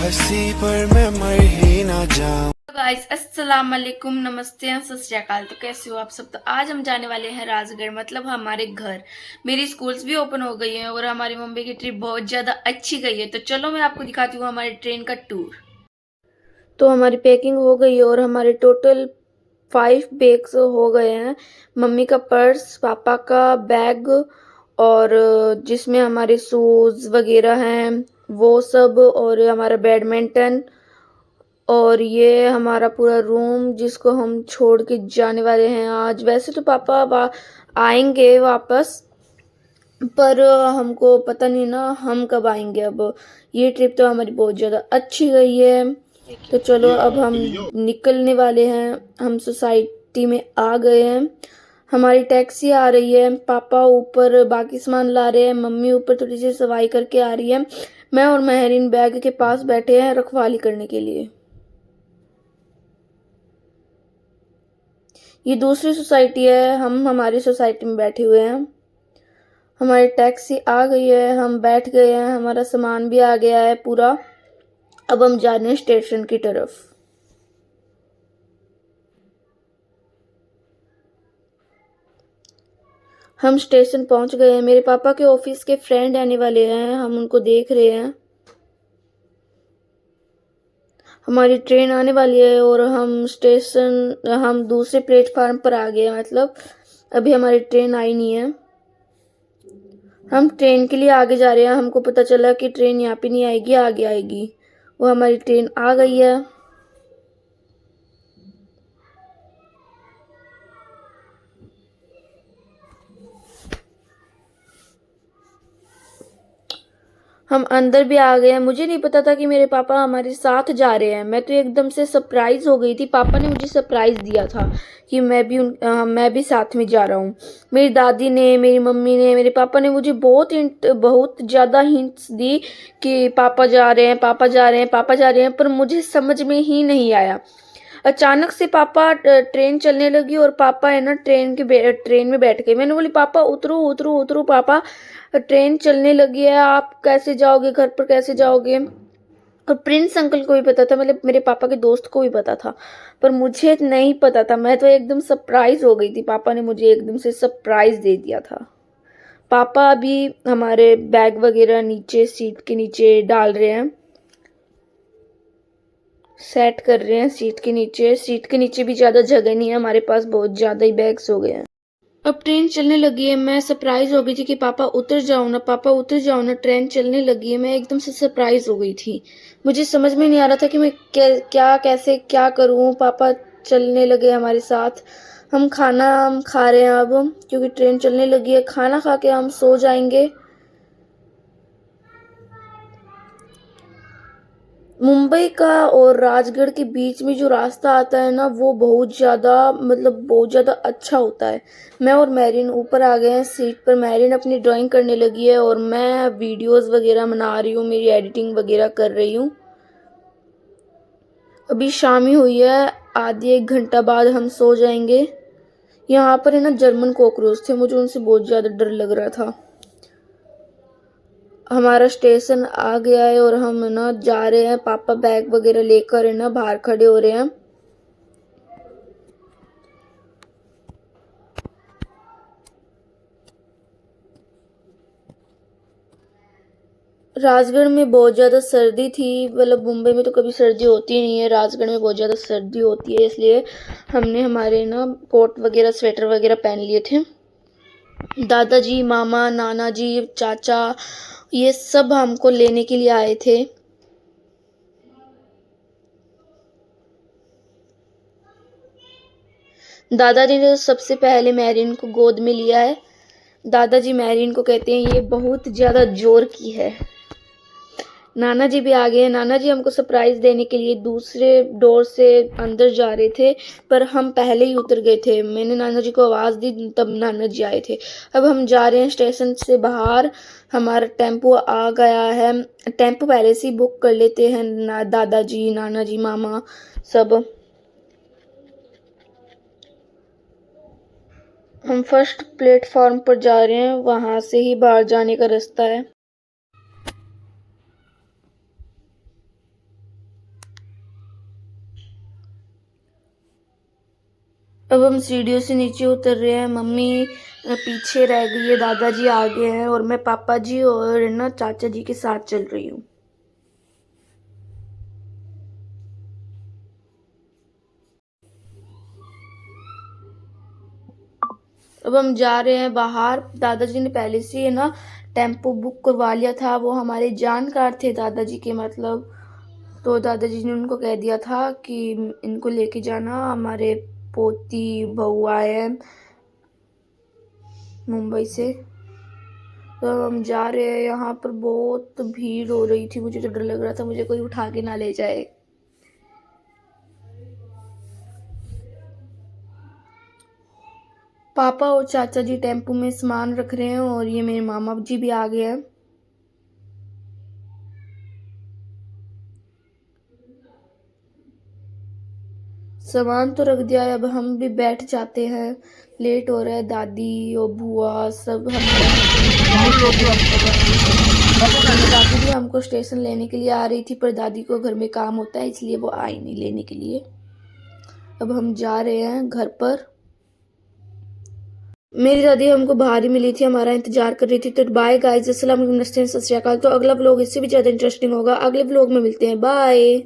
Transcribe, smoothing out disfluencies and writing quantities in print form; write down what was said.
हंसी पर मैं मर ही ना जाऊं। गाइस अस्सलाम वालेकुम, नमस्ते और सत श्री अकाल। तो कैसे हो आप सब। तो आज हम जाने वाले हैं राजगढ़, मतलब हमारे घर। मेरी स्कूल्स भी ओपन हो गई हैं और हमारी मम्मी की ट्रिप बहुत ज़्यादा अच्छी गई है। तो चलो मैं आपको दिखाती हूँ हमारी ट्रेन का टूर। तो हमारी पैकिंग हो गई है और हमारे टोटल 5 बैग्स हो गए हैं। मम्मी का पर्स, पापा का बैग और जिसमें हमारे शूज़ वगैरह हैं वो सब, और हमारा बैडमिंटन, और ये हमारा पूरा रूम जिसको हम छोड़ के जाने वाले हैं आज। वैसे तो पापा आएंगे वापस, पर हमको पता नहीं ना हम कब आएंगे। अब ये ट्रिप तो हमारी बहुत ज़्यादा अच्छी गई है। तो चलो अब हम निकलने वाले हैं। हम सोसाइटी में आ गए हैं। हमारी टैक्सी आ रही है। पापा ऊपर बाकी सामान ला रहे हैं, मम्मी ऊपर थोड़ी सी सफाई करके आ रही है। मैं और महरीन बैग के पास बैठे हैं रखवाली करने के लिए। ये दूसरी सोसाइटी है, हम हमारी सोसाइटी में बैठे हुए हैं। हमारी टैक्सी आ गई है, हम बैठ गए हैं, हमारा सामान भी आ गया है पूरा। अब हम जा रहे हैं स्टेशन की तरफ। हम स्टेशन पहुंच गए हैं। मेरे पापा के ऑफिस के फ्रेंड आने वाले हैं, हम उनको देख रहे हैं। हमारी ट्रेन आने वाली है और हम दूसरे प्लेटफार्म पर आ गए हैं। मतलब अभी हमारी ट्रेन आई नहीं है। हम ट्रेन के लिए आगे जा रहे हैं। हमको पता चला कि ट्रेन यहाँ पे नहीं आएगी, आगे आएगी। वो हमारी ट्रेन आ गई है। हम अंदर भी आ गए हैं। मुझे नहीं पता था कि मेरे पापा हमारे साथ जा रहे हैं। मैं तो एकदम से सरप्राइज हो गई थी। पापा ने मुझे सरप्राइज दिया था कि मैं भी साथ में जा रहा हूँ। मेरी दादी ने, मेरी मम्मी ने, मेरे पापा ने मुझे बहुत ज़्यादा हिंट्स दी कि पापा जा रहे हैं, पापा जा रहे हैं, पापा जा रहे हैं, पर मुझे समझ में ही नहीं आया। अचानक से पापा ट्रेन चलने लगी और पापा है ना ट्रेन में बैठ गए। मैंने बोली पापा उतरो उतरो उतरो, पापा ट्रेन चलने लगी है, आप कैसे जाओगे, घर पर कैसे जाओगे। और प्रिंस अंकल को भी पता था, मतलब मेरे पापा के दोस्त को भी पता था, पर मुझे नहीं पता था। मैं तो एकदम सरप्राइज हो गई थी। पापा ने मुझे एकदम से सरप्राइज दे दिया था। पापा अभी हमारे बैग वगैरह नीचे सीट के नीचे डाल रहे हैं, सेट कर रहे हैं सीट के नीचे। सीट के नीचे भी ज़्यादा जगह नहीं है हमारे पास, बहुत ज़्यादा ही बैग्स हो गए हैं। अब ट्रेन चलने लगी है। मैं सरप्राइज हो गई थी कि पापा उतर जाओ ना, पापा उतर जाओ ना, ट्रेन चलने लगी है। मैं एकदम से सरप्राइज हो गई थी। मुझे समझ में नहीं आ रहा था कि मैं कैसे क्या करूं। पापा चलने लगे हमारे साथ। हम खाना खा रहे हैं अब, क्योंकि ट्रेन चलने लगी है। खाना खा के हम सो जाएंगे। मुंबई का और राजगढ़ के बीच में जो रास्ता आता है ना, वो बहुत ज़्यादा अच्छा होता है। मैं और मैरिन ऊपर आ गए हैं सीट पर। मैरिन अपनी ड्राइंग करने लगी है और मैं वीडियोस वगैरह बना रही हूँ, मेरी एडिटिंग वगैरह कर रही हूँ। अभी शाम ही हुई है, आधे एक घंटा बाद हम सो जाएंगे। यहाँ पर है ना जर्मन कॉकरोच थे, मुझे उनसे बहुत ज़्यादा डर लग रहा था। हमारा स्टेशन आ गया है और हम है ना जा रहे हैं। पापा बैग वगैरह लेकर है ना बाहर खड़े हो रहे हैं। राजगढ़ में बहुत ज़्यादा सर्दी थी। मतलब मुंबई में तो कभी सर्दी होती नहीं है, राजगढ़ में बहुत ज़्यादा सर्दी होती है, इसलिए हमने हमारे ना कोट वगैरह स्वेटर वगैरह पहन लिए थे। दादाजी, मामा, नाना जी, चाचा, ये सब हमको लेने के लिए आए थे। दादाजी ने सबसे पहले मैरिन को गोद में लिया है। दादाजी मैरिन को कहते हैं ये बहुत ज़्यादा जोर की है। नाना जी भी आ गए हैं। नाना जी हमको सरप्राइज देने के लिए दूसरे डोर से अंदर जा रहे थे, पर हम पहले ही उतर गए थे। मैंने नाना जी को आवाज़ दी, तब नाना जी आए थे। अब हम जा रहे हैं स्टेशन से बाहर। हमारा टेम्पो आ गया है। टेम्पो पहले से ही बुक कर लेते हैं दादाजी, नाना जी, मामा सब। हम फर्स्ट प्लेटफॉर्म पर जा रहे हैं, वहाँ से ही बाहर जाने का रास्ता है। अब हम सीढ़ियों से नीचे उतर रहे हैं। मम्मी पीछे रह गई है, दादाजी आगे हैं और मैं पापा जी और ना चाचा जी के साथ चल रही हूँ। अब हम जा रहे हैं बाहर। दादाजी ने पहले से ही ना टेम्पो बुक करवा लिया था, वो हमारे जानकार थे दादाजी के, मतलब तो दादाजी ने उनको कह दिया था कि इनको लेके जाना, हमारे पोती बहू आए हैं मुंबई से। तो हम जा रहे हैं। यहाँ पर बहुत भीड़ हो रही थी, मुझे तो डर लग रहा था मुझे कोई उठा के ना ले जाए। पापा और चाचा जी टेम्पो में सामान रख रहे हैं और ये मेरे मामा जी भी आ गए हैं। सामान तो रख दिया है, अब हम भी बैठ जाते हैं, लेट हो रहा है। दादी और बुआ सब हम दादी भी हमको स्टेशन लेने के लिए आ रही थी, पर दादी को घर में काम होता है इसलिए वो आई नहीं लेने के लिए। अब हम जा रहे हैं घर पर। मेरी दादी हमको बाहर ही मिली थी, हमारा इंतजार कर रही थी। तो बाय गाइस, अस्सलाम वालेकुम, सत श्री अकाल। तो अगला व्लॉग इससे भी ज़्यादा इंटरेस्टिंग होगा, अगले व्लॉग में मिलते हैं, बाय।